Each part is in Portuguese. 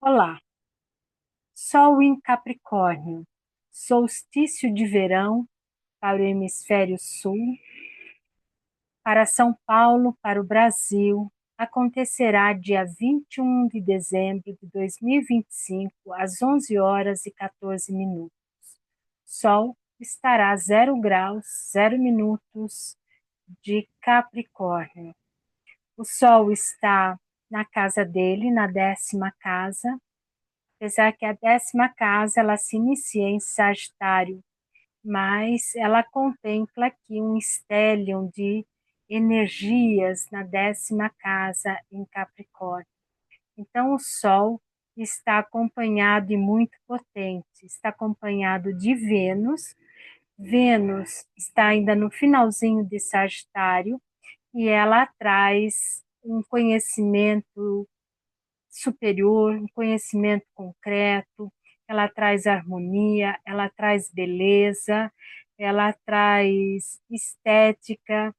Olá, Sol em Capricórnio, solstício de verão para o hemisfério sul, para São Paulo, para o Brasil, acontecerá dia 21 de dezembro de 2025, às 11 horas e 14 minutos. Sol estará a 0 graus, 0 minutos de Capricórnio. O Sol está na casa dele, na 10ª casa, apesar que a 10ª casa ela se inicia em Sagitário, mas ela contempla aqui um stellium de energias na 10ª casa em Capricórnio. Então o Sol está acompanhado e muito potente, está acompanhado de Vênus. Vênus está ainda no finalzinho de Sagitário e ela traz um conhecimento superior, um conhecimento concreto, ela traz harmonia, ela traz beleza, ela traz estética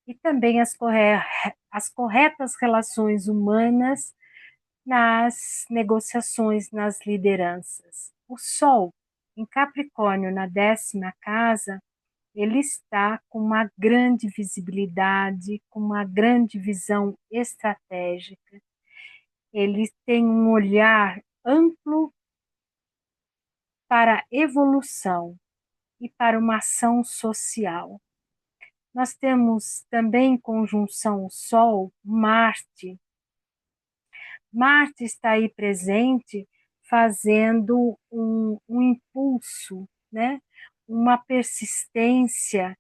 e também as corretas relações humanas nas negociações, nas lideranças. O Sol em Capricórnio, na 10ª casa, ele está com uma grande visibilidade, com uma grande visão estratégica. Ele tem um olhar amplo para a evolução e para uma ação social. Nós temos também em conjunção Sol-Marte. Marte está aí presente fazendo um impulso, né? Uma persistência.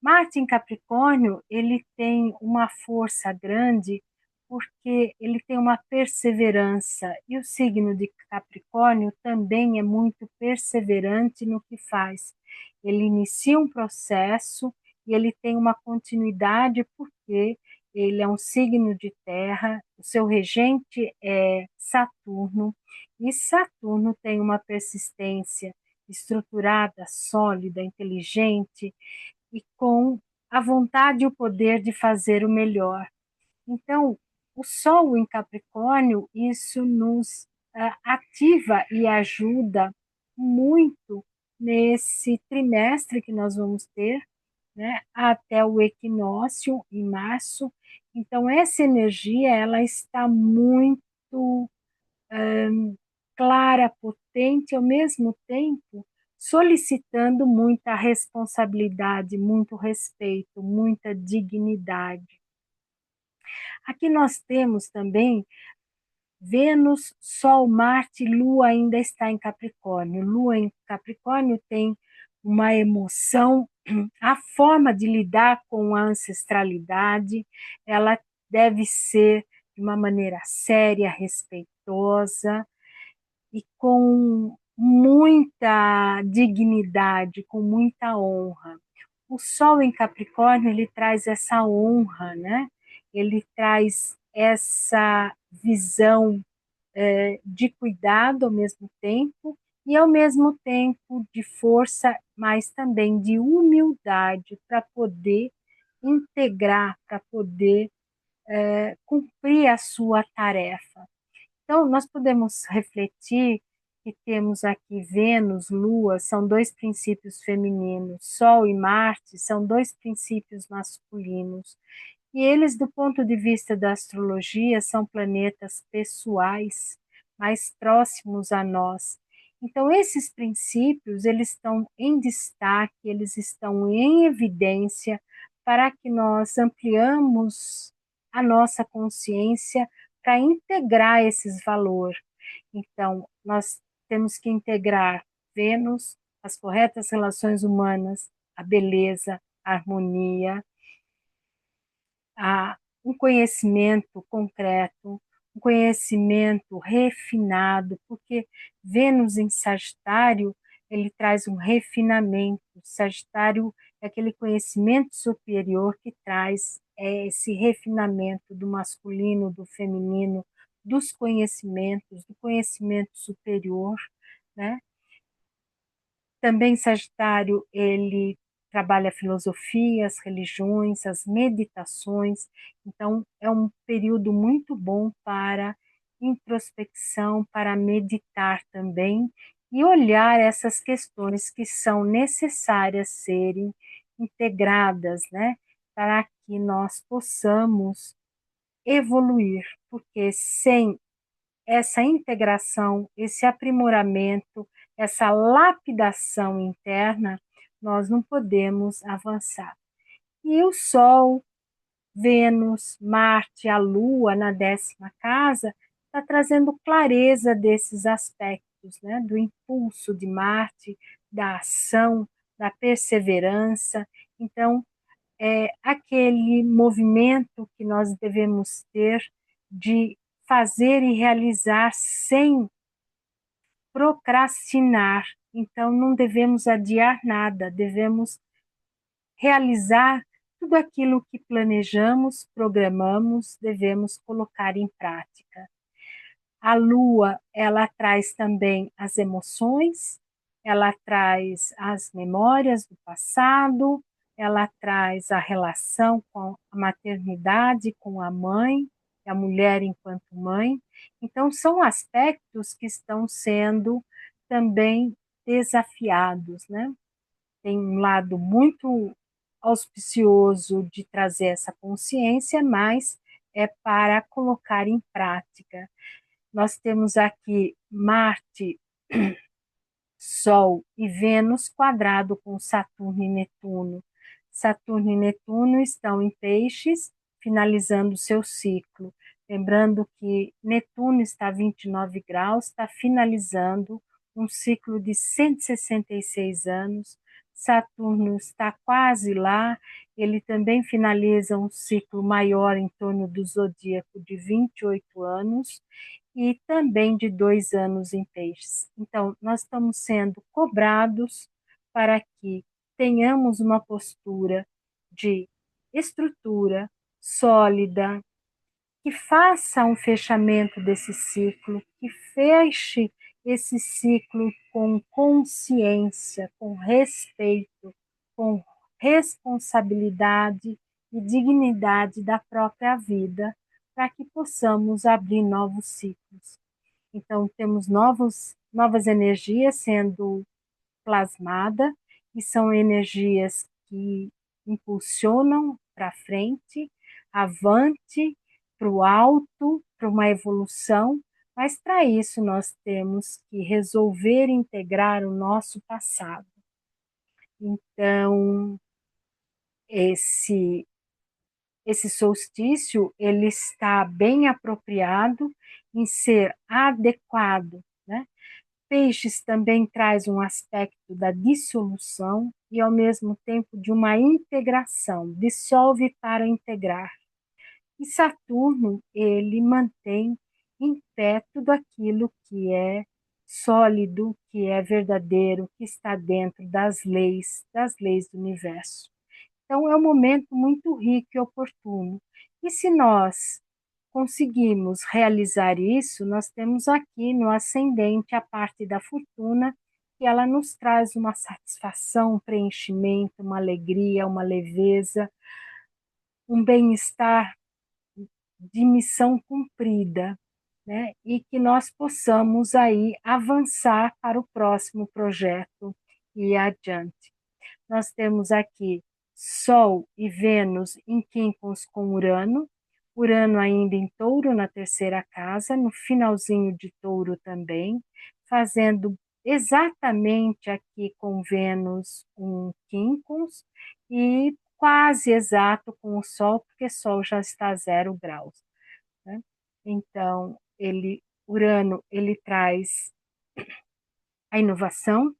Marte em Capricórnio, ele tem uma força grande porque ele tem uma perseverança e o signo de Capricórnio também é muito perseverante no que faz. Ele inicia um processo e ele tem uma continuidade porque ele é um signo de terra, o seu regente é Saturno e Saturno tem uma persistência estruturada, sólida, inteligente e com a vontade e o poder de fazer o melhor. Então, o Sol em Capricórnio, isso nos ativa e ajuda muito nesse trimestre que nós vamos ter, né, até o equinócio em março. Então, essa energia ela está muito clara, potente, ao mesmo tempo solicitando muita responsabilidade, muito respeito, muita dignidade. Aqui nós temos também Vênus, Sol, Marte, Lua ainda está em Capricórnio. Lua em Capricórnio tem uma emoção, a forma de lidar com a ancestralidade, ela deve ser de uma maneira séria, respeitosa, e com muita dignidade, com muita honra. O Sol em Capricórnio, ele traz essa honra, né? Ele traz essa visão de cuidado ao mesmo tempo e ao mesmo tempo de força, mas também de humildade para poder integrar, para poder cumprir a sua tarefa. Então, nós podemos refletir que temos aqui Vênus, Lua, são dois princípios femininos, Sol e Marte são dois princípios masculinos. E eles, do ponto de vista da astrologia, são planetas pessoais, mais próximos a nós. Então, esses princípios, eles estão em destaque, eles estão em evidência para que nós ampliamos a nossa consciência para integrar esses valores. Então, nós temos que integrar Vênus, as corretas relações humanas, a beleza, a harmonia, um conhecimento concreto, um conhecimento refinado, porque Vênus em Sagitário, ele traz um refinamento. Sagitário é aquele conhecimento superior que traz esse refinamento do masculino, do feminino, dos conhecimentos, do conhecimento superior, né? Também Sagitário, ele trabalha a filosofia, as religiões, as meditações. Então, é um período muito bom para introspecção, para meditar também e olhar essas questões que são necessárias serem integradas, né, para que nós possamos evoluir, porque sem essa integração, esse aprimoramento, essa lapidação interna, nós não podemos avançar. E o Sol, Vênus, Marte, a Lua na 10ª casa, está trazendo clareza desses aspectos, né? Do impulso de Marte, da ação, da perseverança. Então, é aquele movimento que nós devemos ter de fazer e realizar sem procrastinar. Então, não devemos adiar nada, devemos realizar tudo aquilo que planejamos, programamos, devemos colocar em prática. A lua, ela traz também as emoções, ela traz as memórias do passado, ela traz a relação com a maternidade, com a mãe, a mulher enquanto mãe. Então, são aspectos que estão sendo também desafiados, né? Tem um lado muito auspicioso de trazer essa consciência, mas é para colocar em prática. Nós temos aqui Marte, Sol e Vênus quadrado com Saturno e Netuno. Saturno e Netuno estão em Peixes, finalizando o seu ciclo. Lembrando que Netuno está a 29 graus, está finalizando um ciclo de 166 anos. Saturno está quase lá, ele também finaliza um ciclo maior em torno do zodíaco de 28 anos e também de 2 anos em Peixes. Então, nós estamos sendo cobrados para que tenhamos uma postura de estrutura sólida, que faça um fechamento desse ciclo, que feche esse ciclo com consciência, com respeito, com responsabilidade e dignidade da própria vida, para que possamos abrir novos ciclos. Então, temos novas energias sendo plasmadas, e são energias que impulsionam para frente, avante, para o alto, para uma evolução, mas para isso nós temos que resolver integrar o nosso passado. Então, esse solstício ele está bem apropriado em ser adequado, né? Peixes também traz um aspecto da dissolução e ao mesmo tempo de uma integração, dissolve para integrar. E Saturno, ele mantém em pé tudo aquilo que é sólido, que é verdadeiro, que está dentro das leis do universo. Então, é um momento muito rico e oportuno. E se nós conseguimos realizar isso, nós temos aqui no ascendente a parte da fortuna, que ela nos traz uma satisfação, um preenchimento, uma alegria, uma leveza, um bem-estar de missão cumprida, né? E que nós possamos aí avançar para o próximo projeto e adiante. Nós temos aqui Sol e Vênus em quincos com Urano, Urano ainda em Touro na 3ª casa, no finalzinho de Touro também, fazendo exatamente aqui com Vênus um quincos e quase exato com o Sol, porque o Sol já está a 0 graus, né? Então, Urano, ele traz a inovação,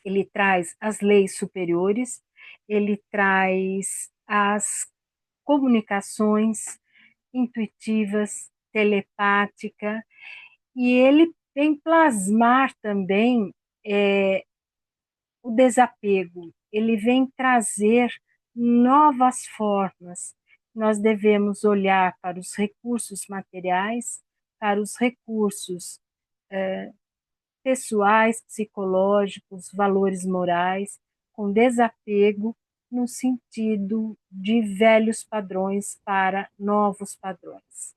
ele traz as leis superiores, ele traz as comunicações intuitivas, telepática, e ele vem plasmar também o desapego, ele vem trazer novas formas. Nós devemos olhar para os recursos materiais, para os recursos pessoais, psicológicos, valores morais, com desapego no sentido de velhos padrões para novos padrões.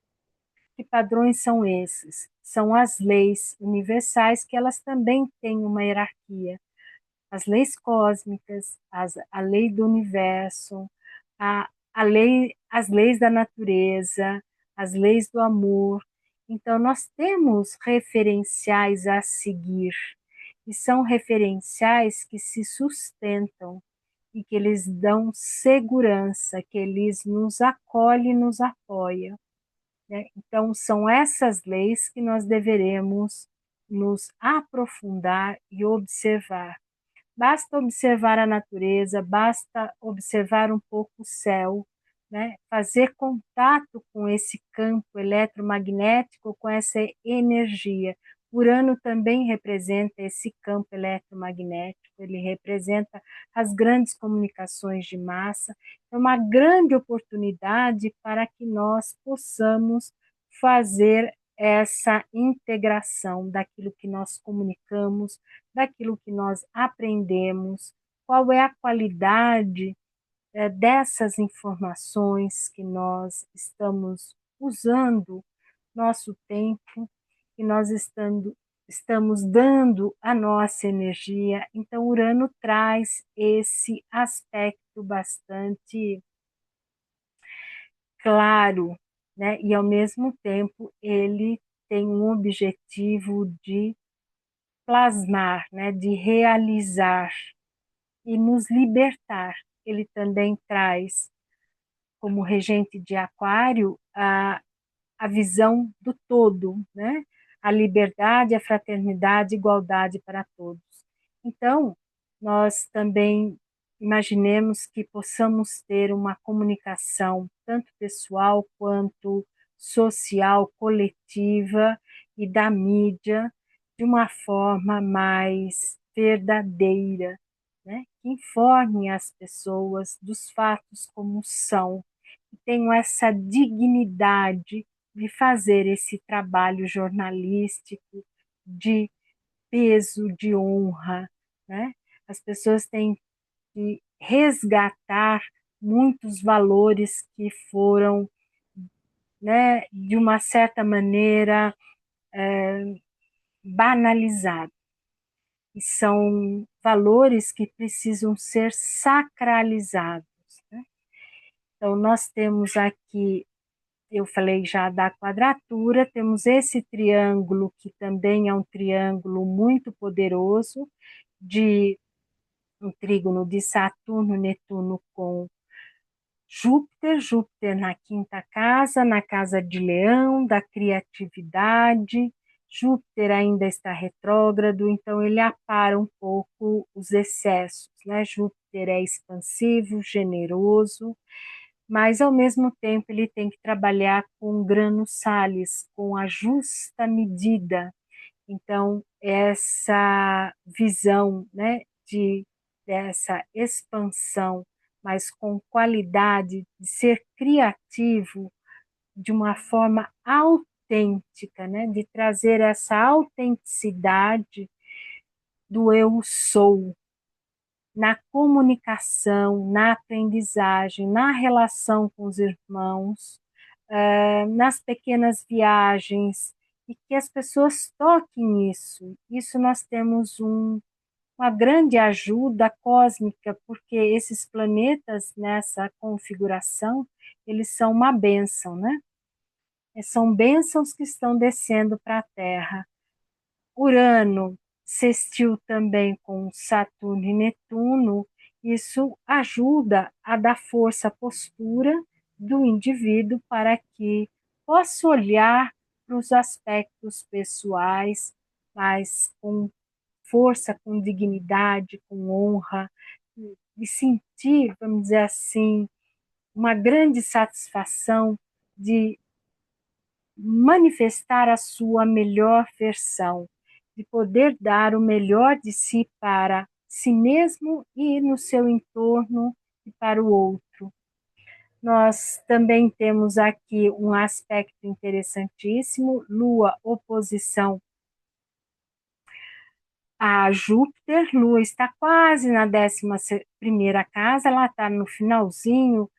que padrões são esses? São as leis universais, que elas também têm uma hierarquia. As leis cósmicas, a lei do universo, as leis da natureza, as leis do amor. Então, nós temos referenciais a seguir, e são referenciais que se sustentam e que eles dão segurança, que eles nos acolhem e nos apoiam. Né? Então, são essas leis que nós deveremos nos aprofundar e observar. Basta observar a natureza, basta observar um pouco o céu, né? Fazer contato com esse campo eletromagnético, com essa energia. Urano também representa esse campo eletromagnético, ele representa as grandes comunicações de massa. É uma grande oportunidade para que nós possamos fazer essa integração daquilo que nós comunicamos, daquilo que nós aprendemos, qual é a qualidade dessas informações que nós estamos usando nosso tempo, que nós estamos dando a nossa energia. Então, Urano traz esse aspecto bastante claro, né? E ao mesmo tempo ele tem um objetivo de plasmar, né? De realizar e nos libertar. Ele também traz, como regente de Aquário, a visão do todo, né? A liberdade, a fraternidade, a igualdade para todos. Então, nós também imaginemos que possamos ter uma comunicação, tanto pessoal quanto social, coletiva e da mídia, de uma forma mais verdadeira, né? Que informe as pessoas dos fatos como são, que tenham essa dignidade de fazer esse trabalho jornalístico de peso, de honra, né? As pessoas têm que resgatar muitos valores que foram, né, de uma certa maneira, banalizados. E são valores que precisam ser sacralizados. Né? Então, nós temos aqui, eu falei já da quadratura, temos esse triângulo, que também é um triângulo muito poderoso, de um trígono de Saturno, Netuno com Júpiter, Júpiter na casa de Leão, da criatividade. Júpiter ainda está retrógrado, então ele apara um pouco os excessos, né? Júpiter é expansivo, generoso, mas ao mesmo tempo ele tem que trabalhar com grano sales, com a justa medida. Então, essa visão, né, dessa expansão, mas com qualidade, de ser criativo de uma forma autêntica, né, de trazer essa autenticidade do eu sou na comunicação, na aprendizagem, na relação com os irmãos, nas pequenas viagens, e que as pessoas toquem isso. Isso nós temos uma grande ajuda cósmica, porque esses planetas nessa configuração, eles são uma bênção, né? São bênçãos que estão descendo para a Terra. Urano sextil também com Saturno e Netuno, isso ajuda a dar força à postura do indivíduo para que possa olhar para os aspectos pessoais, mas com força, com dignidade, com honra, e sentir, vamos dizer assim, uma grande satisfação de manifestar a sua melhor versão, de poder dar o melhor de si para si mesmo e no seu entorno e para o outro. Nós também temos aqui um aspecto interessantíssimo, Lua oposição a Júpiter. Lua está quase na 11ª casa, ela está no finalzinho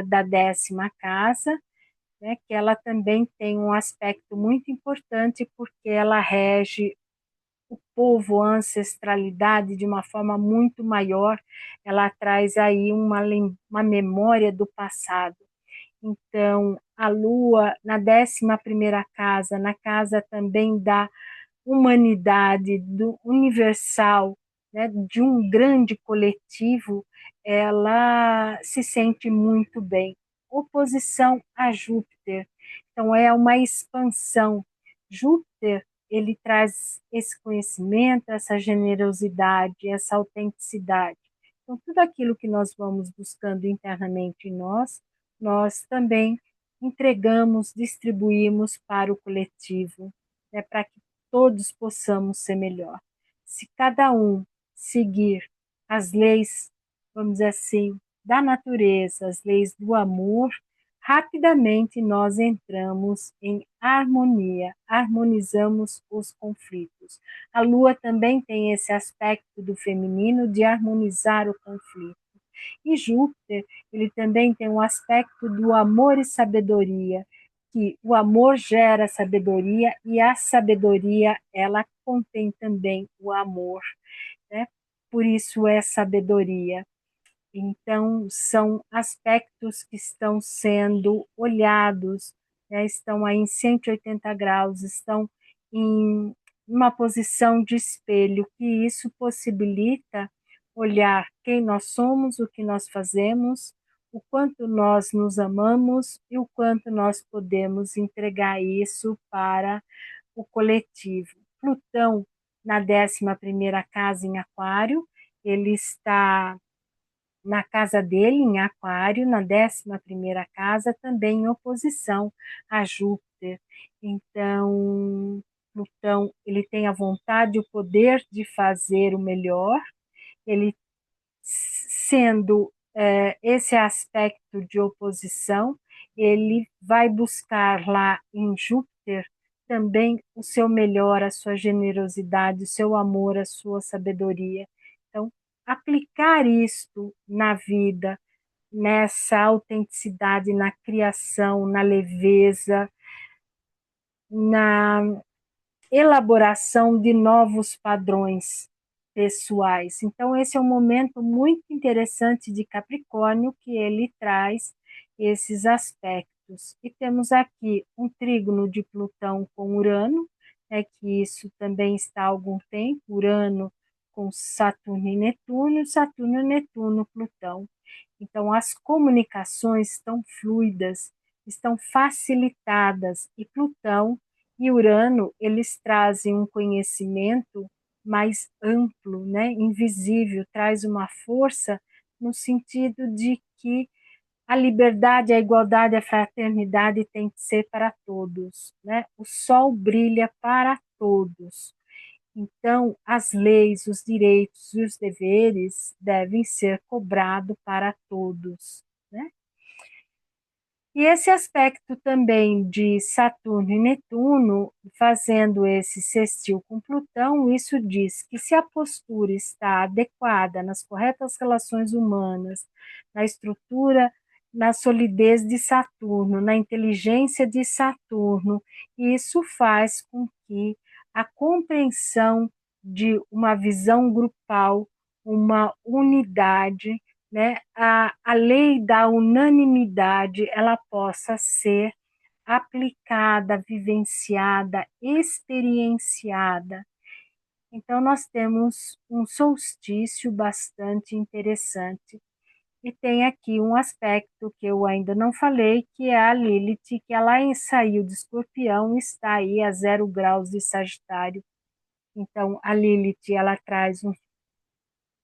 da 10ª casa, né, que ela também tem um aspecto muito importante, porque ela rege o povo, a ancestralidade de uma forma muito maior, ela traz aí uma memória do passado. Então, a Lua, na 11ª casa, na casa também da humanidade, do universal, né, de um grande coletivo, ela se sente muito bem. Oposição a Júpiter. Então, é uma expansão. Júpiter, ele traz esse conhecimento, essa generosidade, essa autenticidade. Então, tudo aquilo que nós vamos buscando internamente em nós, nós também entregamos, distribuímos para o coletivo, né, para que todos possamos ser melhor. Se cada um seguir as leis, vamos dizer assim, da natureza, as leis do amor, rapidamente nós entramos em harmonia, harmonizamos os conflitos. A Lua também tem esse aspecto do feminino de harmonizar o conflito. E Júpiter, ele também tem um aspecto do amor e sabedoria, que o amor gera sabedoria e a sabedoria, ela contém também o amor, né? Por isso é sabedoria. Então, são aspectos que estão sendo olhados, né? Estão aí em 180 graus, estão em uma posição de espelho, que isso possibilita olhar quem nós somos, o que nós fazemos, o quanto nós nos amamos e o quanto nós podemos entregar isso para o coletivo. Plutão, na 11ª casa em Aquário, ele está na casa dele, em Aquário, na 11ª casa, também em oposição a Júpiter. Então, Plutão, ele tem a vontade, o poder de fazer o melhor, ele sendo esse aspecto de oposição, ele vai buscar lá em Júpiter também o seu melhor, a sua generosidade, o seu amor, a sua sabedoria. Então, aplicar isto na vida, nessa autenticidade, na criação, na leveza, na elaboração de novos padrões pessoais. Então, esse é um momento muito interessante de Capricórnio, que ele traz esses aspectos. E temos aqui um trígono de Plutão com Urano, que isso também está há algum tempo, Urano com Saturno e Netuno, Plutão. Então, as comunicações estão fluidas, estão facilitadas, e Plutão e Urano, eles trazem um conhecimento mais amplo, né, invisível, traz uma força no sentido de que a liberdade, a igualdade, a fraternidade tem que ser para todos, né? O sol brilha para todos. Então, as leis, os direitos e os deveres devem ser cobrados para todos, né? E esse aspecto também de Saturno e Netuno, fazendo esse sextil com Plutão, isso diz que se a postura está adequada nas corretas relações humanas, na estrutura, na solidez de Saturno, na inteligência de Saturno, isso faz com que a compreensão de uma visão grupal, uma unidade, né, a lei da unanimidade, ela possa ser aplicada, vivenciada, experienciada. Então, nós temos um solstício bastante interessante. E tem aqui um aspecto que eu ainda não falei, que é a Lilith, que ela saiu de Escorpião e está aí a 0 graus de Sagitário. Então, a Lilith, ela traz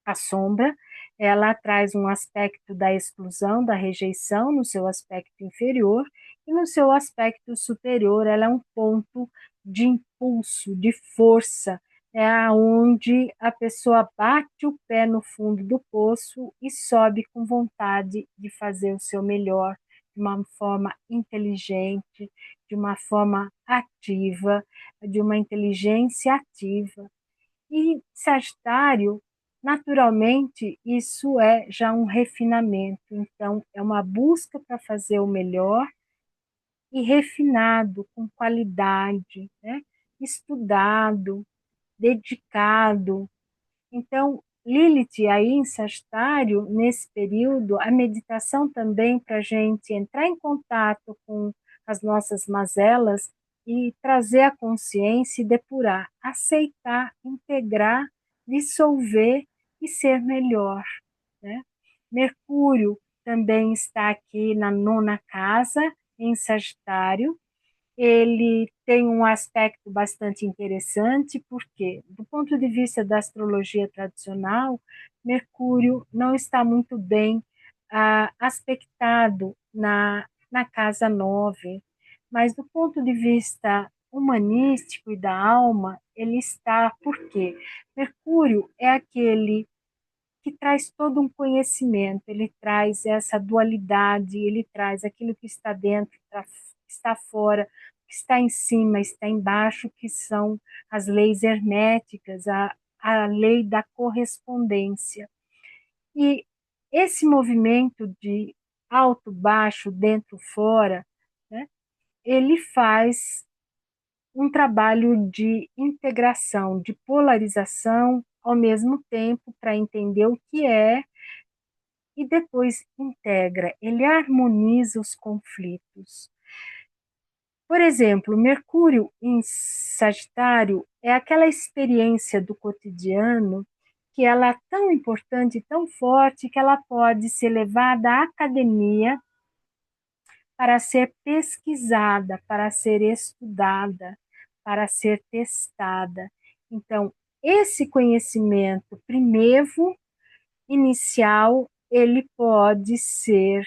a sombra, ela traz um aspecto da exclusão, da rejeição no seu aspecto inferior, e no seu aspecto superior ela é um ponto de impulso, de força, é aonde a pessoa bate o pé no fundo do poço e sobe com vontade de fazer o seu melhor, de uma forma inteligente, de uma forma ativa, de uma inteligência ativa. E Sagitário, naturalmente, isso é já um refinamento. Então, é uma busca para fazer o melhor e refinado, com qualidade, né? Estudado, dedicado. Então, Lilith aí em Sagitário, nesse período, a meditação também para a gente entrar em contato com as nossas mazelas e trazer a consciência e depurar, aceitar, integrar, dissolver e ser melhor, né? Mercúrio também está aqui na nona casa, em Sagitário, ele tem um aspecto bastante interessante, porque, do ponto de vista da astrologia tradicional, Mercúrio não está muito bem aspectado na casa 9, mas do ponto de vista humanístico e da alma, ele está, por quê? Mercúrio é aquele que traz todo um conhecimento, ele traz essa dualidade, ele traz aquilo que está dentro, está fora, que está em cima, está embaixo, que são as leis herméticas, a lei da correspondência. E esse movimento de alto, baixo, dentro, fora, né, ele faz um trabalho de integração, de polarização, ao mesmo tempo, para entender o que é e depois integra, ele harmoniza os conflitos. Por exemplo, Mercúrio em Sagitário é aquela experiência do cotidiano que ela é tão importante, tão forte, que ela pode ser levada à academia para ser pesquisada, para ser estudada, para ser testada. Então, esse conhecimento primevo inicial, ele pode ser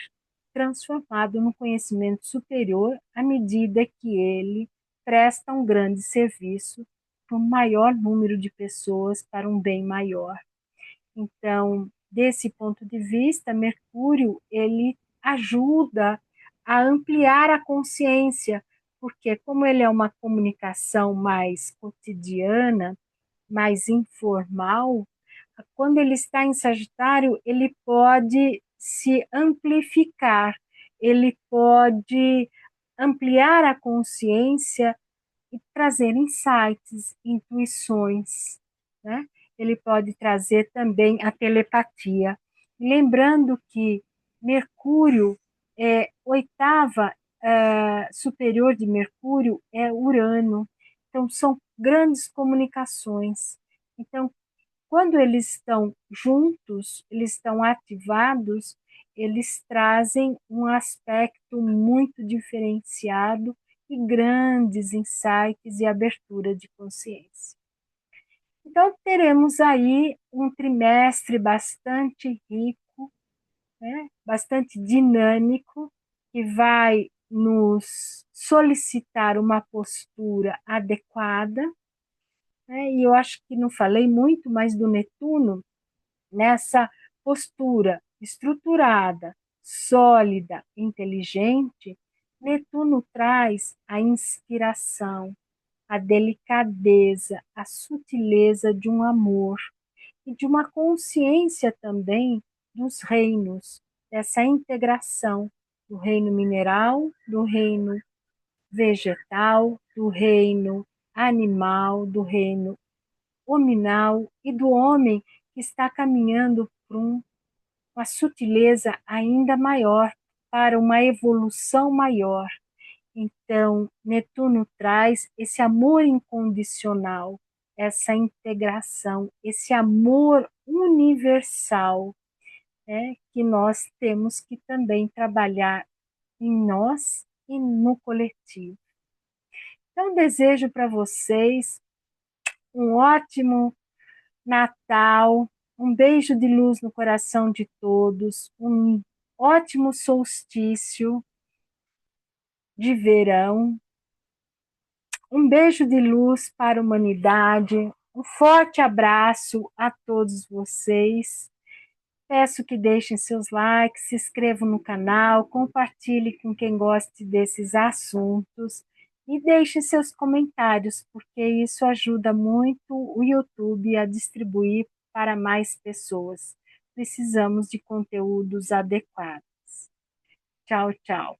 transformado no conhecimento superior à medida que ele presta um grande serviço para um maior número de pessoas, para um bem maior. Então, desse ponto de vista, Mercúrio, ele ajuda a ampliar a consciência, porque como ele é uma comunicação mais cotidiana, mais informal, quando ele está em Sagitário, ele pode se amplificar, ele pode ampliar a consciência e trazer insights, intuições, né? Ele pode trazer também a telepatia. Lembrando que Mercúrio, oitava superior de Mercúrio é Urano. Então, são grandes comunicações. Então, quando eles estão juntos, eles estão ativados, eles trazem um aspecto muito diferenciado e grandes insights e abertura de consciência. Então, teremos aí um trimestre bastante rico, né, bastante dinâmico, que vai nos solicitar uma postura adequada, né, e eu acho que não falei muito, mas do Netuno, nessa postura estruturada, sólida, inteligente, Netuno traz a inspiração, a delicadeza, a sutileza de um amor e de uma consciência também dos reinos, dessa integração do reino mineral, do reino vegetal, do reino animal, do reino hominal e do homem que está caminhando para uma sutileza ainda maior, para uma evolução maior. Então, Netuno traz esse amor incondicional, essa integração, esse amor universal, né, que nós temos que também trabalhar em nós e no coletivo. Então, desejo para vocês um ótimo Natal, um beijo de luz no coração de todos, um ótimo solstício de verão, um beijo de luz para a humanidade, um forte abraço a todos vocês. Peço que deixem seus likes, se inscrevam no canal, compartilhe com quem goste desses assuntos e deixem seus comentários, porque isso ajuda muito o YouTube a distribuir para mais pessoas. Precisamos de conteúdos adequados. Tchau, tchau.